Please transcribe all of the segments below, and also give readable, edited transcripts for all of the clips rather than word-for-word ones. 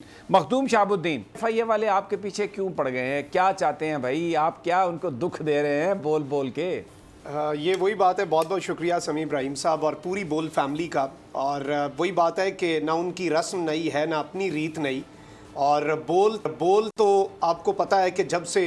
Makhdoom Shahabuddin, FIA वाले आपके पीछे क्यों पड़ गए हैं? क्या चाहते हैं भाई? आप क्या उनको दुख दे रहे हैं बोल बोल के? ये वही बात है। बहुत बहुत शुक्रिया समी इब्राहिम साहब और पूरी बोल फैमिली का। और वही बात है कि ना उनकी रस्म नई है ना अपनी रीत नई। और बोल तो आपको पता है कि जब से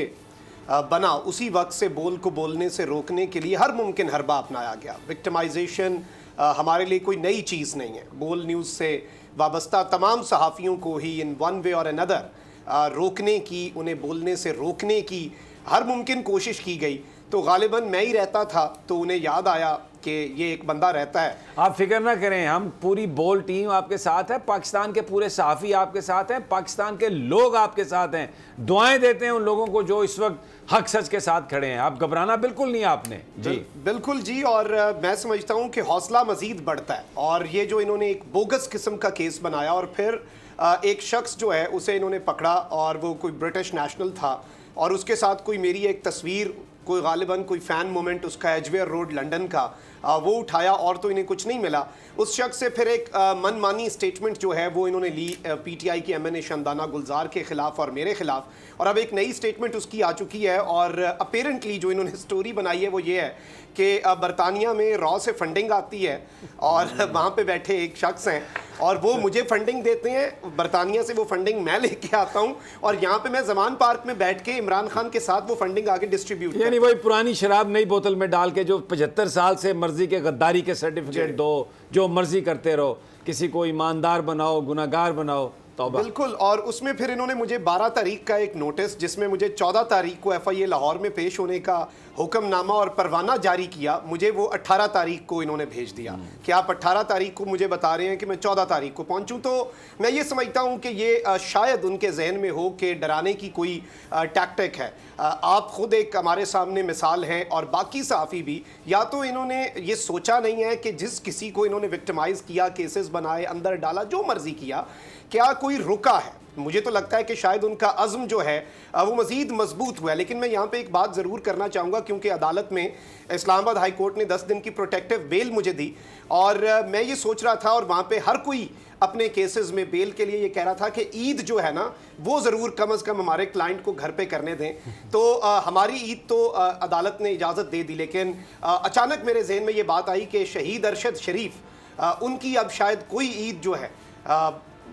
बना उसी वक्त से बोल को बोलने से रोकने के लिए हर मुमकिन हरबा अपनाया गया। विक्टिमाइजेशन हमारे लिए कोई नई चीज़ नहीं है। बोल न्यूज़ से वाबस्ता तमाम सहाफ़ियों को ही इन वन वे और अनदर रोकने की, उन्हें बोलने से रोकने की हर मुमकिन कोशिश की गई। तो गालिबन मैं ही रहता था तो उन्हें याद आया कि ये एक बंदा रहता है। आप फिक्र ना करें, हम पूरी बोल टीम आपके साथ है, पाकिस्तान के पूरे सहाफ़ी आपके साथ हैं, पाकिस्तान के लोग आपके साथ हैं। दुआएं देते हैं उन लोगों को जो इस वक्त हक सच के साथ खड़े हैं। आप घबराना बिल्कुल नहीं आपने जी। बिल्कुल जी। और मैं समझता हूँ कि हौसला मज़ीद बढ़ता है। और ये जो इन्होंने एक बोगस किस्म का केस बनाया और फिर एक शख्स जो है उसे इन्होंने पकड़ा और वो कोई ब्रिटिश नेशनल था और उसके साथ कोई मेरी एक तस्वीर, कोई गालिबन कोई फ़ैन मोमेंट उसका एजवेयर रोड लंदन का वो उठाया और तो इन्हें कुछ नहीं मिला। उस शख्स से फिर एक मनमानी स्टेटमेंट जो है वो इन्होंने ली PTI की MNA शमदाना गुलजार के ख़िलाफ़ और मेरे ख़िलाफ़। और अब एक नई स्टेटमेंट उसकी आ चुकी है। और अपेरेंटली जो इन्होंने स्टोरी बनाई है वो ये है कि बरतानिया में रॉ से फंडिंग आती है और वहाँ पे बैठे एक शख्स हैं और वो मुझे फंडिंग देते हैं। बरतानिया से वो फंडिंग मैं लेके आता हूँ और यहाँ पे मैं जमान पार्क में बैठ के इमरान खान के साथ वो फंडिंग आगे डिस्ट्रीब्यूट, यानी वही पुरानी शराब नई बोतल में डाल के जो 75 साल से मर्जी के गद्दारी के सर्टिफिकेट दो, जो मर्जी करते रहो, किसी को ईमानदार बनाओ, गुनाहगार बनाओ। बिल्कुल। और उसमें फिर इन्होंने मुझे 12 तारीख का एक नोटिस, जिसमें मुझे 14 तारीख को FIA लाहौर में पेश होने का हुक्मनामा और परवाना जारी किया, मुझे वो 18 तारीख को इन्होंने भेज दिया कि आप 18 तारीख को मुझे बता रहे हैं कि मैं 14 तारीख को पहुंचूं। तो मैं ये समझता हूं कि ये शायद उनके जहन में हो कि डराने की कोई टैक्टिक है। आप खुद एक हमारे सामने मिसाल हैं और बाकी सहाफ़ी भी, या तो इन्होंने ये सोचा नहीं है कि जिस किसी को इन्होंने विक्टिमाइज़ किया, केसेस बनाए, अंदर डाला, जो मर्जी किया, क्या कोई रुका है। मुझे तो लगता है कि शायद उनका अज़्म जो है वो मज़ीद मजबूत हुआ है। लेकिन मैं यहाँ पे एक बात ज़रूर करना चाहूँगा, क्योंकि अदालत में इस्लामाबाद हाई कोर्ट ने 10 दिन की प्रोटेक्टिव बेल मुझे दी और मैं ये सोच रहा था और वहाँ पे हर कोई अपने केसेस में बेल के लिए ये कह रहा था कि ईद जो है ना वो ज़रूर कम अज़ कम हमारे क्लाइंट को घर पे करने दें। तो हमारी ईद तो अदालत ने इजाज़त दे दी। लेकिन अचानक मेरे जहन में ये बात आई कि शहीद अरशद शरीफ, उनकी अब शायद कोई ईद जो है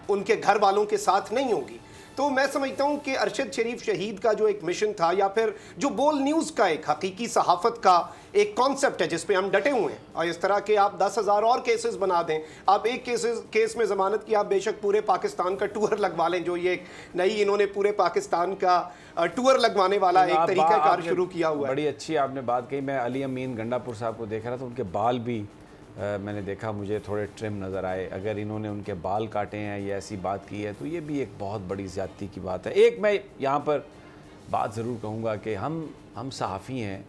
उनके घर वालों के साथ नहीं होगी। तो मैं समझता हूँ कि अरशद शरीफ शहीद का जो एक मिशन था, या फिर जो बोल न्यूज़ का एक हकीकी सहाफ़त का एक कॉन्सेप्ट है जिस पे हम डटे हुए हैं, और इस तरह के आप 10,000 और केसेस बना दें, आप एक केस में ज़मानत की आप बेशक पूरे पाकिस्तान का टूर लगवा लें, जो ये एक नई इन्होंने पूरे पाकिस्तान का टूर लगवाने वाला एक तरीक़ाकार शुरू किया हुआ है। बड़ी अच्छी आपने बात कही। मैं अली अमीन गंडापुर साहब को देख रहा था, उनके बाल भी मैंने देखा, मुझे थोड़े ट्रिम नज़र आए। अगर इन्होंने उनके बाल काटे हैं या ऐसी बात की है तो ये भी एक बहुत बड़ी ज़्यादती की बात है। एक मैं यहाँ पर बात ज़रूर कहूँगा कि हम सहाफ़ी हैं,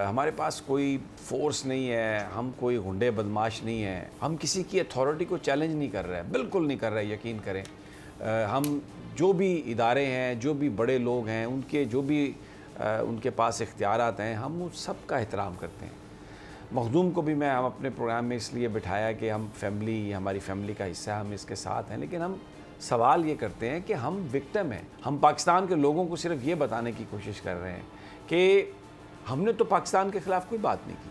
हमारे पास कोई फ़ोर्स नहीं है, हम कोई गुंडे बदमाश नहीं हैं, हम किसी की अथॉरिटी को चैलेंज नहीं कर रहे हैं, बिल्कुल नहीं कर रहे, यकीन करें। हम जो भी इदारे हैं, जो भी बड़े लोग हैं, उनके जो भी उनके पास इख्तियारात हैं, हम उस सब का एहतराम करते हैं। मखदूम को भी मैं हम अपने प्रोग्राम में इसलिए बिठाया कि हम फैमिली, हमारी फैमिली का हिस्सा है, हम इसके साथ हैं। लेकिन हम सवाल ये करते हैं कि हम विक्टिम हैं। हम पाकिस्तान के लोगों को सिर्फ ये बताने की कोशिश कर रहे हैं कि हमने तो पाकिस्तान के ख़िलाफ़ कोई बात नहीं की।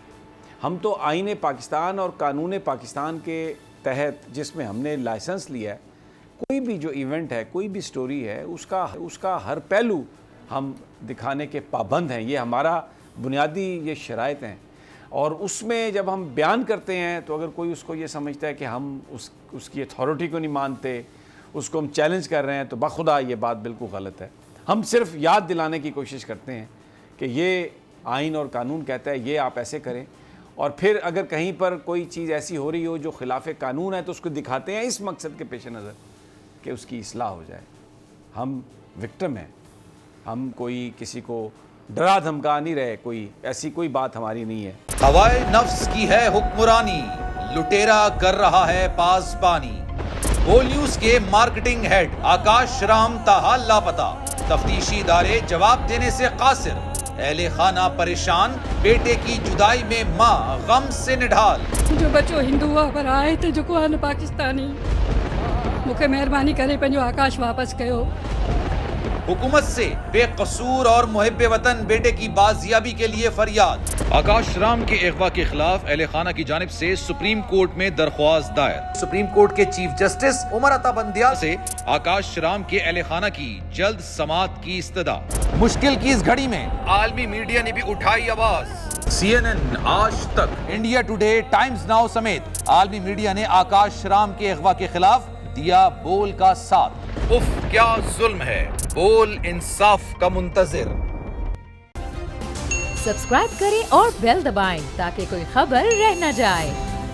हम तो आईन पाकिस्तान और कानून पाकिस्तान के तहत, जिसमें हमने लाइसेंस लिया है, कोई भी जो इवेंट है, कोई भी स्टोरी है, उसका हर पहलू हम दिखाने के पाबंद हैं। ये हमारा बुनियादी ये शराइत हैं। और उसमें जब हम बयान करते हैं तो अगर कोई उसको ये समझता है कि हम उसकी अथॉरिटी को नहीं मानते, उसको हम चैलेंज कर रहे हैं, तो बखुदा ये बात बिल्कुल गलत है। हम सिर्फ याद दिलाने की कोशिश करते हैं कि ये आइन और कानून कहता है ये आप ऐसे करें, और फिर अगर कहीं पर कोई चीज़ ऐसी हो रही हो जो खिलाफ कानून है तो उसको दिखाते हैं इस मकसद के पेश नज़र कि उसकी इस्लाह हो जाए। हम विक्टिम हैं, हम कोई किसी को डरा धमका नहीं रहे, कोई ऐसी कोई बात हमारी नहीं है। हवाए नफ्स की है हुक्मरानी, लुटेरा कर रहा है पासबानी। बोल न्यूज के मार्केटिंग हेड आकाश राम ताहा लापता, तफ्तीशी इदारे जवाब देने से कासिर, अहले खाना परेशान, बेटे की जुदाई में माँ गम से निढाल। जो बच्चों हिंदू पर आए थे जो को पाकिस्तानी मूंखे महिरबानी करे पंहिंजो आकाश वापसि कयो। हुकूमत से बेकसूर और मुहिब्बे वतन बेटे की बाजियाबी के लिए फरियाद। आकाश राम के अगवा के खिलाफ अहले खाना की जानिब से सुप्रीम कोर्ट में दरख्वास्त दायर। सुप्रीम कोर्ट के चीफ जस्टिस उमर अता बंदियाल से आकाश राम के अहले खाना की जल्द समाअत की इस्तदा। मुश्किल की इस घड़ी में आलमी मीडिया ने भी उठाई आवाज। CNN, आज तक, इंडिया टुडे, टाइम्स नाउ समेत आलमी मीडिया ने आकाश राम के अगवा के खिलाफ दिया बोल का साथ। उफ क्या जुल्म है, बोल इंसाफ का मुंतजिर। सब्सक्राइब करें और बेल दबाएं ताकि कोई खबर रह न जाए।